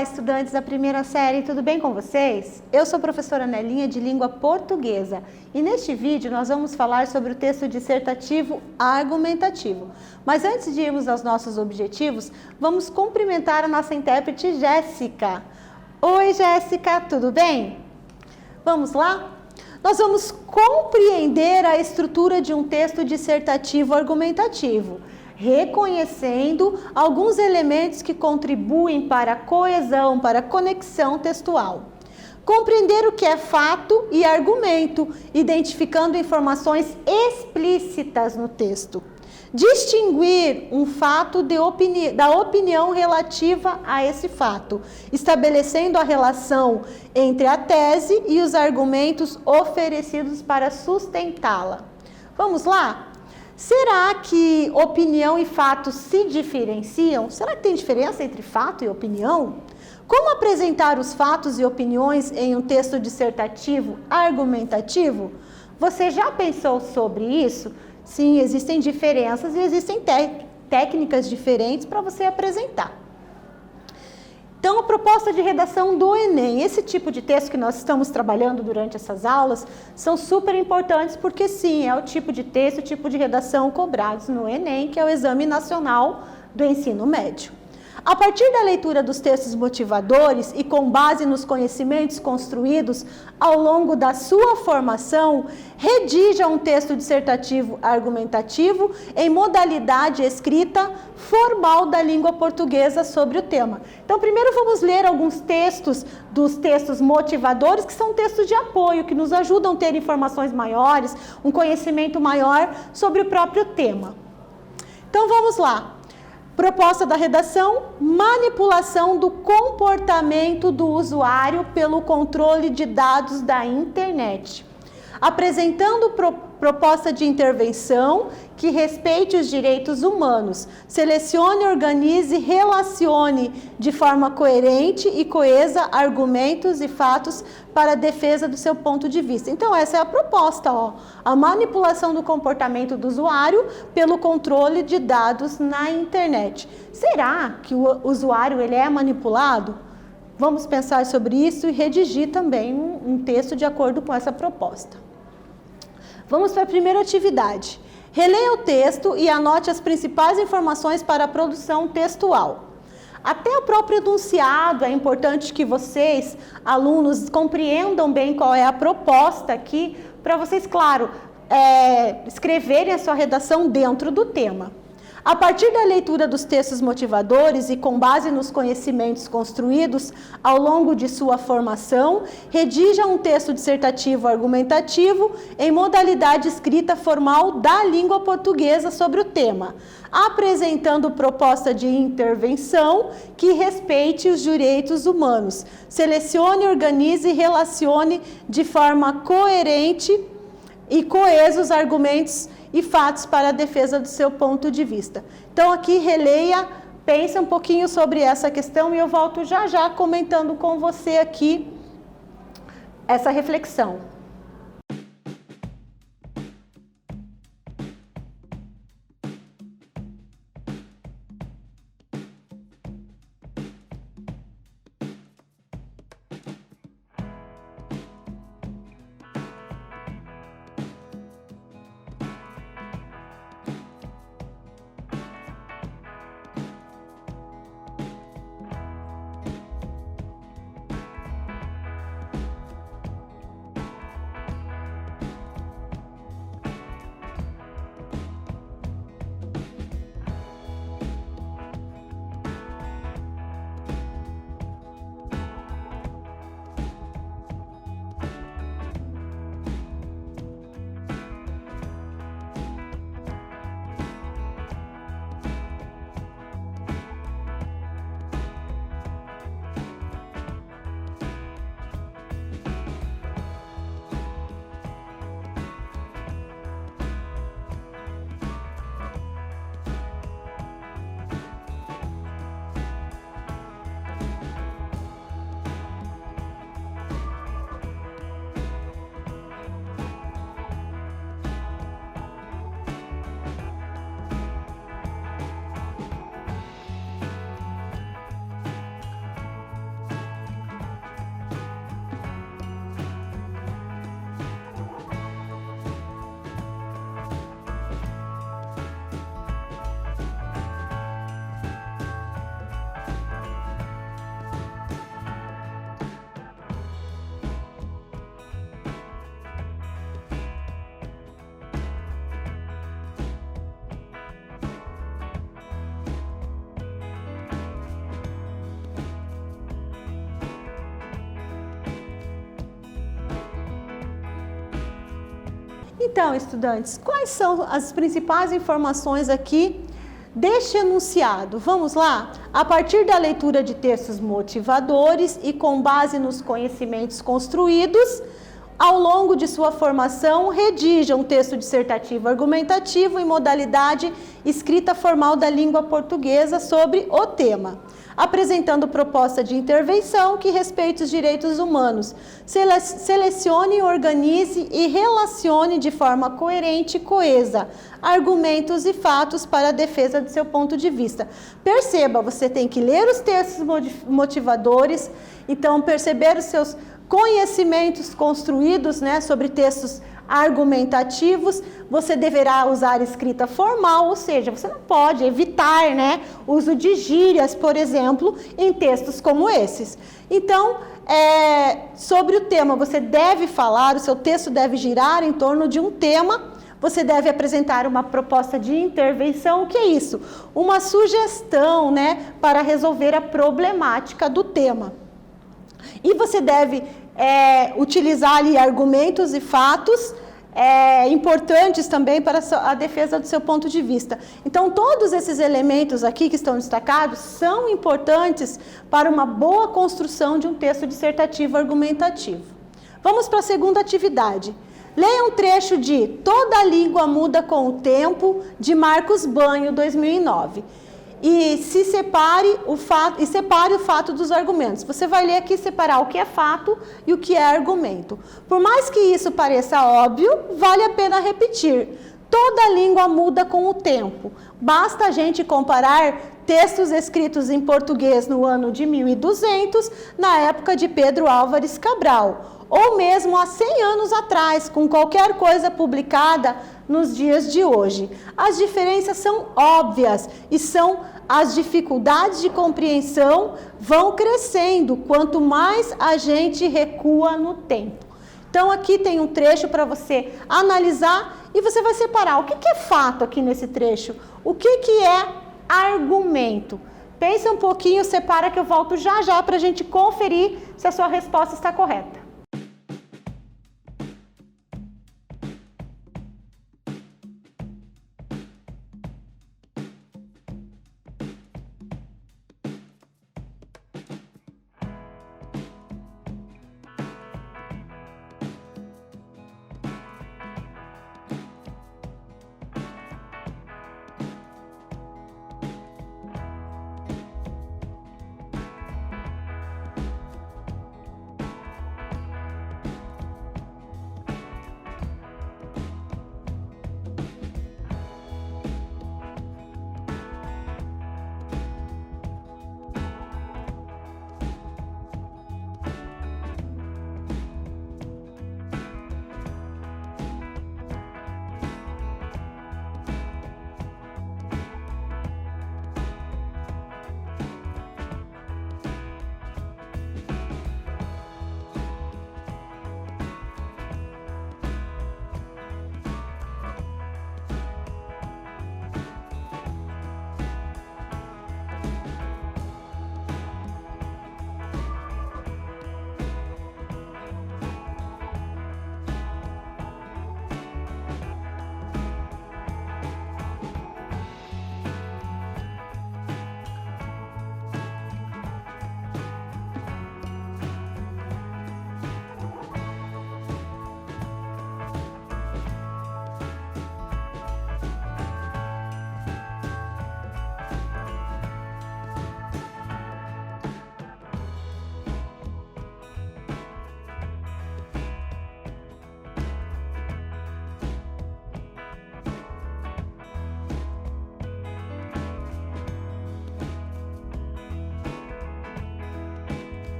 Olá, estudantes da primeira série, tudo bem com vocês? Eu sou a professora Nelinha de Língua Portuguesa e neste vídeo nós vamos falar sobre o texto dissertativo argumentativo. Mas antes de irmos aos nossos objetivos, vamos cumprimentar a nossa intérprete Jéssica. Oi, Jéssica, tudo bem? Vamos lá? Nós vamos compreender a estrutura de um texto dissertativo argumentativo, reconhecendo alguns elementos que contribuem para a coesão, para a conexão textual. Compreender o que é fato e argumento, identificando informações explícitas no texto. Distinguir um fato da opinião relativa a esse fato, estabelecendo a relação entre a tese e os argumentos oferecidos para sustentá-la. Vamos lá? Será que opinião e fato se diferenciam? Será que tem diferença entre fato e opinião? Como apresentar os fatos e opiniões em um texto dissertativo argumentativo? Você já pensou sobre isso? Sim, existem diferenças e existem técnicas diferentes para você apresentar. Então, a proposta de redação do Enem, esse tipo de texto que nós estamos trabalhando durante essas aulas, são super importantes porque sim, é o tipo de texto, o tipo de redação cobrados no Enem, que é o Exame Nacional do Ensino Médio. A partir da leitura dos textos motivadores e com base nos conhecimentos construídos ao longo da sua formação, redija um texto dissertativo argumentativo em modalidade escrita formal da língua portuguesa sobre o tema. Então, primeiro vamos ler alguns textos dos textos motivadores, que são textos de apoio, que nos ajudam a ter informações maiores, um conhecimento maior sobre o próprio tema. Então, vamos lá. Proposta da redação: manipulação do comportamento do usuário pelo controle de dados da internet. Apresentando proposta de intervenção que respeite os direitos humanos. Selecione, organize e relacione de forma coerente e coesa argumentos e fatos para a defesa do seu ponto de vista. Então, essa é a proposta, ó. A manipulação do comportamento do usuário pelo controle de dados na internet. Será que o usuário ele é manipulado? Vamos pensar sobre isso e redigir também um texto de acordo com essa proposta. Vamos para a primeira atividade. Releia o texto e anote as principais informações para a produção textual. Até o próprio enunciado, é importante que vocês, alunos, compreendam bem qual é a proposta aqui, para vocês, claro, escreverem a sua redação dentro do tema. A partir da leitura dos textos motivadores e com base nos conhecimentos construídos ao longo de sua formação, redija um texto dissertativo argumentativo em modalidade escrita formal da língua portuguesa sobre o tema, apresentando proposta de intervenção que respeite os direitos humanos. Selecione, organize e relacione de forma coerente e coesa os argumentos e fatos para a defesa do seu ponto de vista. Então, aqui releia, pensa um pouquinho sobre essa questão e eu volto já já comentando com você aqui essa reflexão. Então, estudantes, quais são as principais informações aqui deste enunciado? Vamos lá? A partir da leitura de textos motivadores e com base nos conhecimentos construídos, ao longo de sua formação, redija um texto dissertativo argumentativo em modalidade escrita formal da língua portuguesa sobre o tema, apresentando proposta de intervenção que respeite os direitos humanos. Selecione, organize e relacione de forma coerente e coesa argumentos e fatos para a defesa do seu ponto de vista. Perceba, você tem que ler os textos motivadores, então perceber os seus conhecimentos construídos, né, sobre textos argumentativos. Você deverá usar escrita formal, ou seja, você não pode evitar, né, o uso de gírias, por exemplo, em textos como esses. Então, sobre o tema, você deve falar, o seu texto deve girar em torno de um tema. Você deve apresentar uma proposta de intervenção. O que é isso? Uma sugestão, né, para resolver a problemática do tema. E você deve utilizar ali argumentos e fatos importantes também para a defesa do seu ponto de vista. Então, todos esses elementos aqui que estão destacados são importantes para uma boa construção de um texto dissertativo argumentativo. Vamos para a segunda atividade. Leia um trecho de Toda a Língua Muda com o Tempo, de Marcos Banho, 2009. E separe o fato dos argumentos. Você vai ler aqui separar o que é fato e o que é argumento. Por mais que isso pareça óbvio, vale a pena repetir. Toda língua muda com o tempo. Basta a gente comparar textos escritos em português no ano de 1200, na época de Pedro Álvares Cabral, ou mesmo há 100 anos atrás, com qualquer coisa publicada nos dias de hoje. As diferenças são óbvias e as dificuldades de compreensão vão crescendo quanto mais a gente recua no tempo. Então aqui tem um trecho para você analisar e você vai separar o que é fato aqui nesse trecho, o que é argumento. Pensa um pouquinho, separa que eu volto já para a gente conferir se a sua resposta está correta.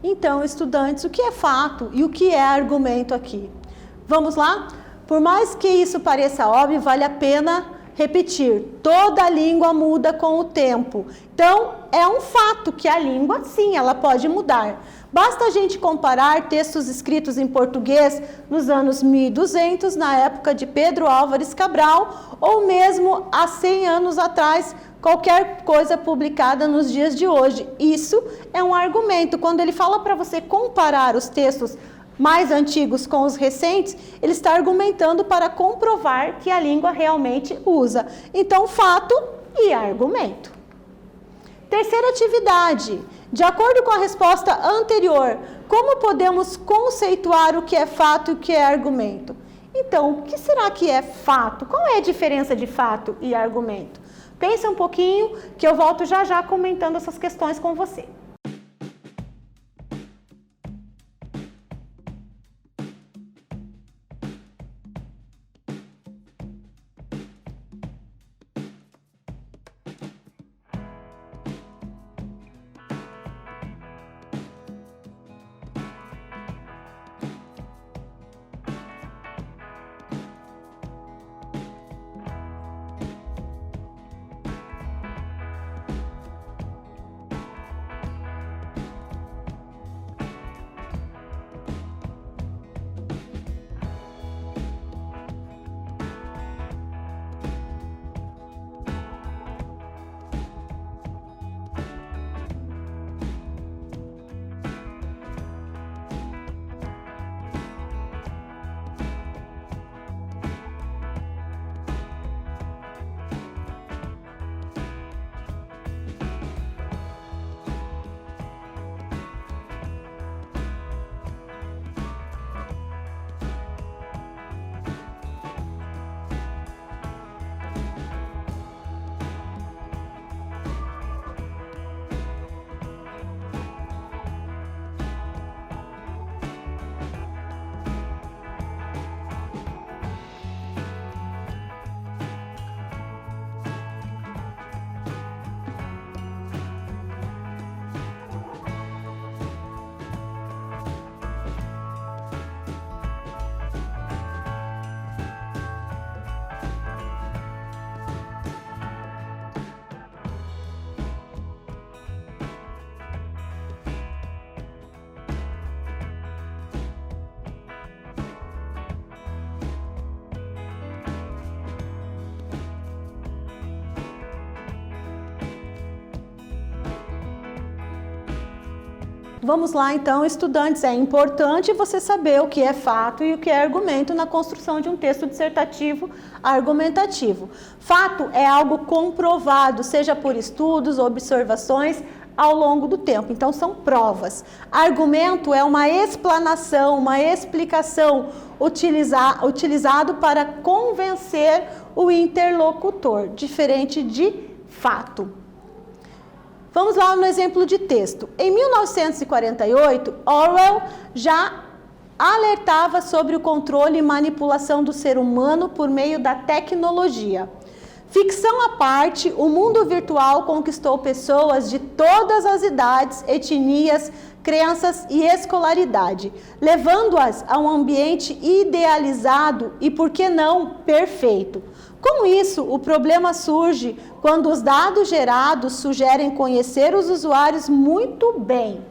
Então, estudantes, o que é fato e o que é argumento aqui? Vamos lá? Por mais que isso pareça óbvio, vale a pena repetir, toda língua muda com o tempo. Então, é um fato que a língua, sim, ela pode mudar. Basta a gente comparar textos escritos em português nos anos 1200, na época de Pedro Álvares Cabral, ou mesmo há 100 anos atrás, qualquer coisa publicada nos dias de hoje. Isso é um argumento. Quando ele fala para você comparar os textos mais antigos com os recentes, ele está argumentando para comprovar que a língua realmente usa. Então, fato e argumento. Terceira atividade. De acordo com a resposta anterior, como podemos conceituar o que é fato e o que é argumento? Então, o que será que é fato? Qual é a diferença de fato e argumento? Pensa um pouquinho que eu volto já já comentando essas questões com você. Vamos lá então, estudantes, é importante você saber o que é fato e o que é argumento na construção de um texto dissertativo argumentativo. Fato é algo comprovado, seja por estudos, observações ao longo do tempo, então são provas. Argumento é uma explanação, uma explicação utilizado para convencer o interlocutor, diferente de fato. Vamos lá no exemplo de texto. Em 1948, Orwell já alertava sobre o controle e manipulação do ser humano por meio da tecnologia. Ficção à parte, o mundo virtual conquistou pessoas de todas as idades, etnias, crenças e escolaridade, levando-as a um ambiente idealizado e, por que não, perfeito. Com isso, o problema surge quando os dados gerados sugerem conhecer os usuários muito bem.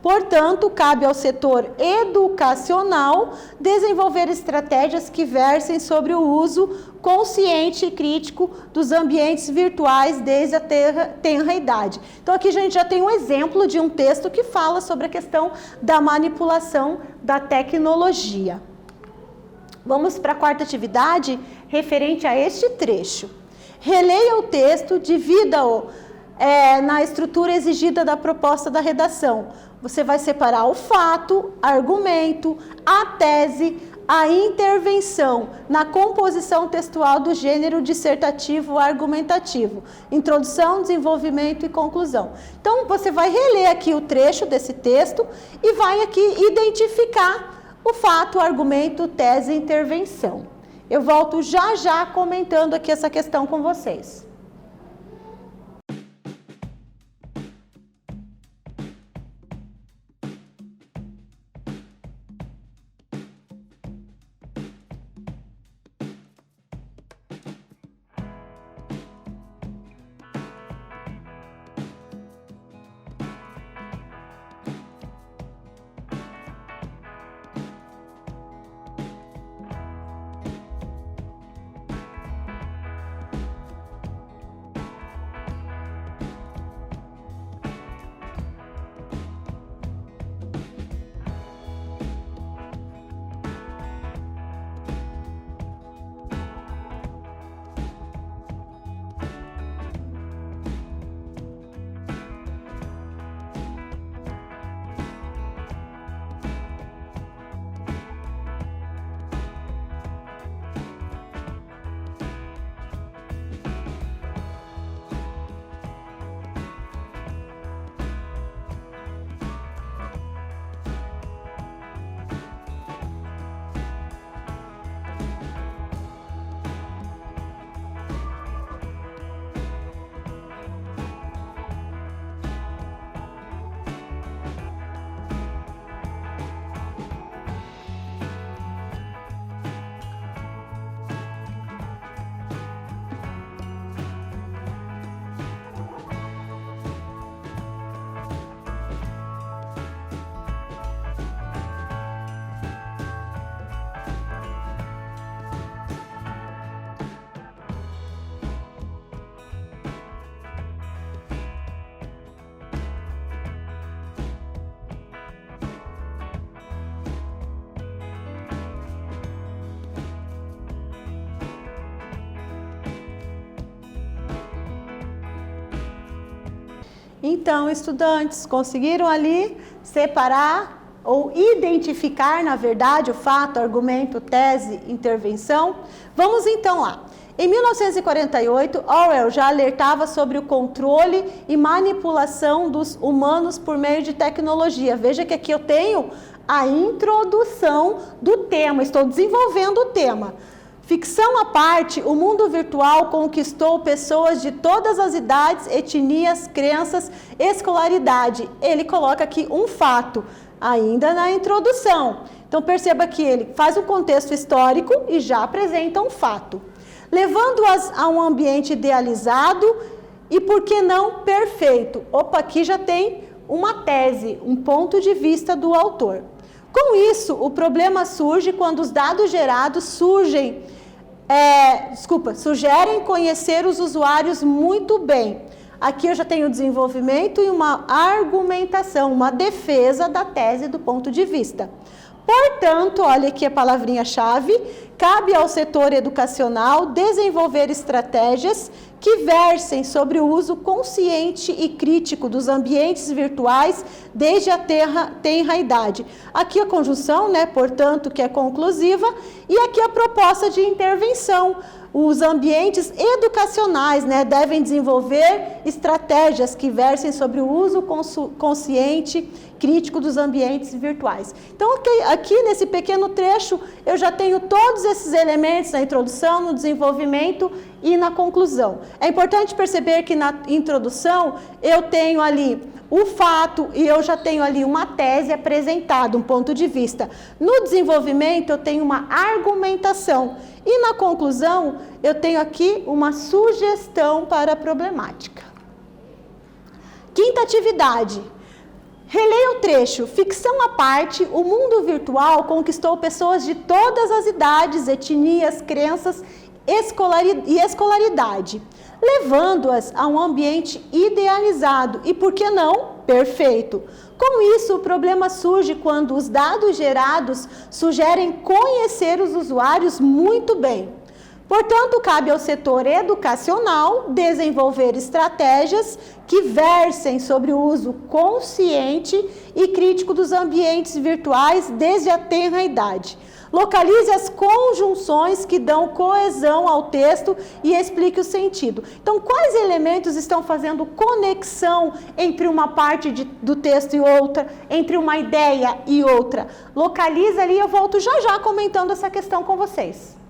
Portanto, cabe ao setor educacional desenvolver estratégias que versem sobre o uso consciente e crítico dos ambientes virtuais desde a tenra idade. Então, aqui a gente já tem um exemplo de um texto que fala sobre a questão da manipulação da tecnologia. Vamos para a quarta atividade, referente a este trecho. Releia o texto, divida-o na estrutura exigida da proposta da redação. Você vai separar o fato, argumento, a tese, a intervenção na composição textual do gênero dissertativo argumentativo. Introdução, desenvolvimento e conclusão. Então, você vai reler aqui o trecho desse texto e vai aqui identificar o fato, argumento, tese e intervenção. Eu volto já já comentando aqui essa questão com vocês. Então, estudantes, conseguiram ali separar ou identificar, na verdade, o fato, argumento, tese, intervenção? Vamos então lá. Em 1948, Orwell já alertava sobre o controle e manipulação dos humanos por meio de tecnologia. Veja que aqui eu tenho a introdução do tema, estou desenvolvendo o tema. Ficção à parte, o mundo virtual conquistou pessoas de todas as idades, etnias, crenças, escolaridade. Ele coloca aqui um fato, ainda na introdução. Então perceba que ele faz um contexto histórico e já apresenta um fato. Levando-as a um ambiente idealizado e, por que não, perfeito. Opa, aqui já tem uma tese, um ponto de vista do autor. Com isso, o problema surge quando os dados gerados sugerem conhecer os usuários muito bem. Aqui eu já tenho desenvolvimento e uma argumentação, uma defesa da tese do ponto de vista. Portanto, olha aqui a palavrinha-chave, cabe ao setor educacional desenvolver estratégias que versem sobre o uso consciente e crítico dos ambientes virtuais desde a tenra idade. Aqui a conjunção, né, portanto, que é conclusiva, e aqui a proposta de intervenção. Os ambientes educacionais, né, devem desenvolver estratégias que versem sobre o uso consciente, crítico dos ambientes virtuais. Então, aqui nesse pequeno trecho, eu já tenho todos esses elementos na introdução, no desenvolvimento e na conclusão. É importante perceber que na introdução eu tenho ali o fato e eu já tenho ali uma tese apresentada, um ponto de vista. No desenvolvimento eu tenho uma argumentação e na conclusão eu tenho aqui uma sugestão para a problemática. Quinta atividade. Releia o trecho. Ficção à parte, o mundo virtual conquistou pessoas de todas as idades, etnias, crenças e escolaridade, levando-as a um ambiente idealizado e, por que não, perfeito. Com isso, o problema surge quando os dados gerados sugerem conhecer os usuários muito bem. Portanto, cabe ao setor educacional desenvolver estratégias que versem sobre o uso consciente e crítico dos ambientes virtuais desde a tenra idade. Localize as conjunções que dão coesão ao texto e explique o sentido. Então, quais elementos estão fazendo conexão entre uma parte do texto e outra, entre uma ideia e outra? Localiza ali, eu volto já já comentando essa questão com vocês.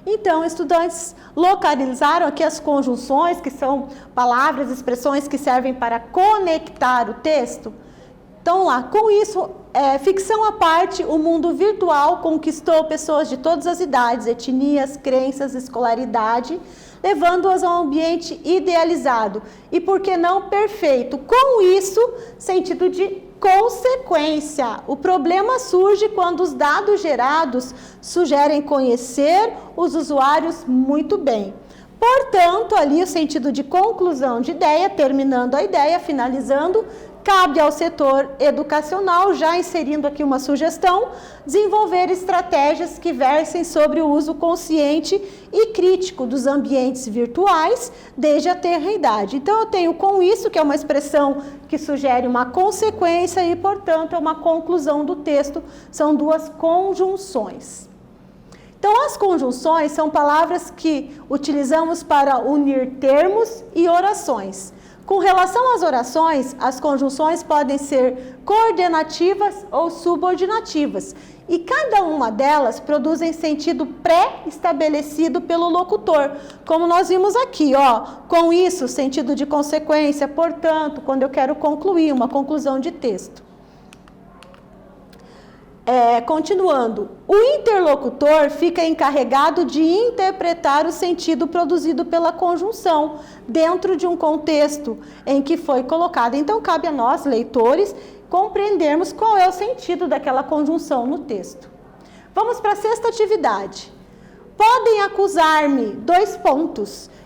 Então, estudantes localizaram aqui as conjunções, que são palavras, expressões que servem para conectar o texto? Então, lá, com isso, ficção à parte, o mundo virtual conquistou pessoas de todas as idades, etnias, crenças, escolaridade, levando-as a um ambiente idealizado e, por que não, perfeito. Com isso, sentido de consequência. O problema surge quando os dados gerados sugerem conhecer os usuários muito bem. Portanto, ali o sentido de conclusão de ideia, terminando a ideia, finalizando, cabe ao setor educacional, já inserindo aqui uma sugestão, desenvolver estratégias que versem sobre o uso consciente e crítico dos ambientes virtuais desde a tenra idade. Então, eu tenho com isso, que é uma expressão que sugere uma consequência e, portanto, é uma conclusão do texto, são duas conjunções. Então, as conjunções são palavras que utilizamos para unir termos e orações. Com relação às orações, as conjunções podem ser coordenativas ou subordinativas, e cada uma delas produzem sentido pré-estabelecido pelo locutor, como nós vimos aqui, ó. Com isso, sentido de consequência, portanto, quando eu quero concluir uma conclusão de texto. Continuando, o interlocutor fica encarregado de interpretar o sentido produzido pela conjunção dentro de um contexto em que foi colocado. Então, cabe a nós, leitores, compreendermos qual é o sentido daquela conjunção no texto. Vamos para a sexta atividade. Podem acusar-me, :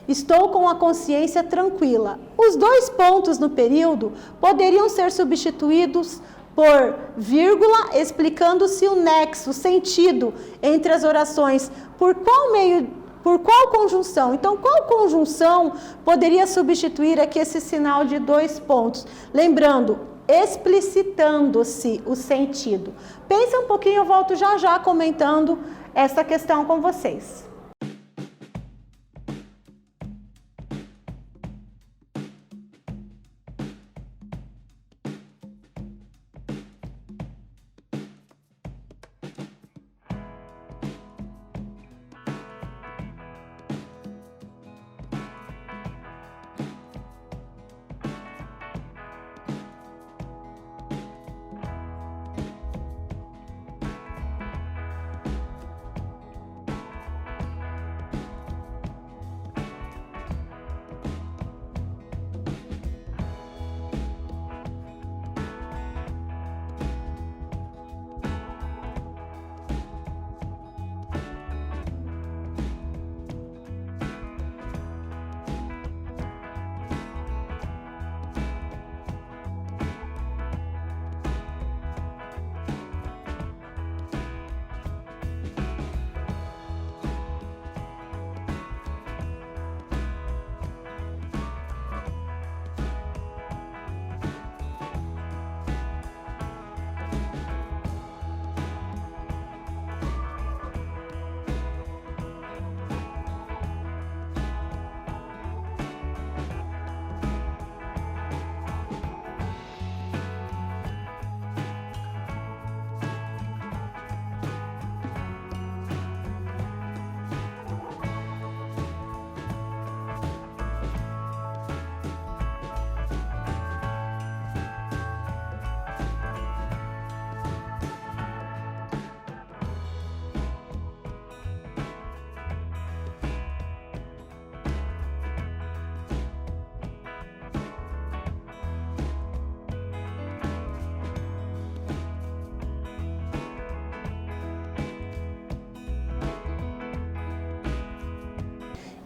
estou com a consciência tranquila. Os dois pontos no período poderiam ser substituídos por vírgula, explicando-se o nexo, o sentido entre as orações. Por qual conjunção? Então, qual conjunção poderia substituir aqui esse sinal de dois pontos? Lembrando, explicitando-se o sentido. Pensa um pouquinho, eu volto já já comentando essa questão com vocês.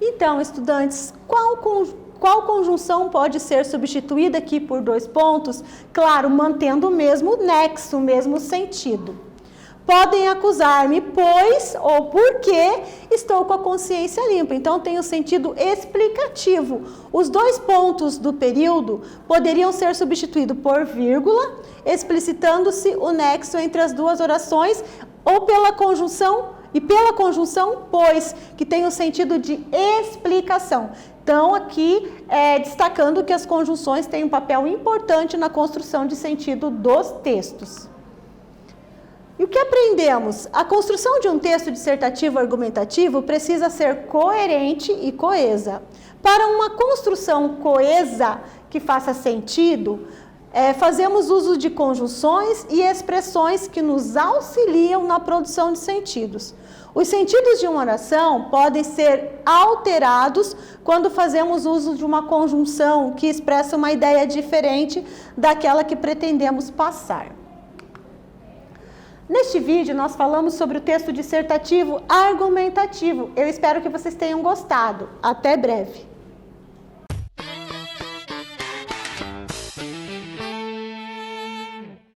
Então, estudantes, qual conjunção pode ser substituída aqui por dois pontos? Claro, mantendo o mesmo nexo, o mesmo sentido. Podem acusar-me, pois ou porque estou com a consciência limpa. Então, tem o sentido explicativo. Os dois pontos do período poderiam ser substituídos por vírgula, explicitando-se o nexo entre as duas orações, ou pela conjunção, pois, que tem o sentido de explicação. Então, aqui, destacando que as conjunções têm um papel importante na construção de sentido dos textos. E o que aprendemos? A construção de um texto dissertativo argumentativo precisa ser coerente e coesa. Para uma construção coesa que faça sentido, fazemos uso de conjunções e expressões que nos auxiliam na produção de sentidos. Os sentidos de uma oração podem ser alterados quando fazemos uso de uma conjunção que expressa uma ideia diferente daquela que pretendemos passar. Neste vídeo, nós falamos sobre o texto dissertativo argumentativo. Eu espero que vocês tenham gostado. Até breve!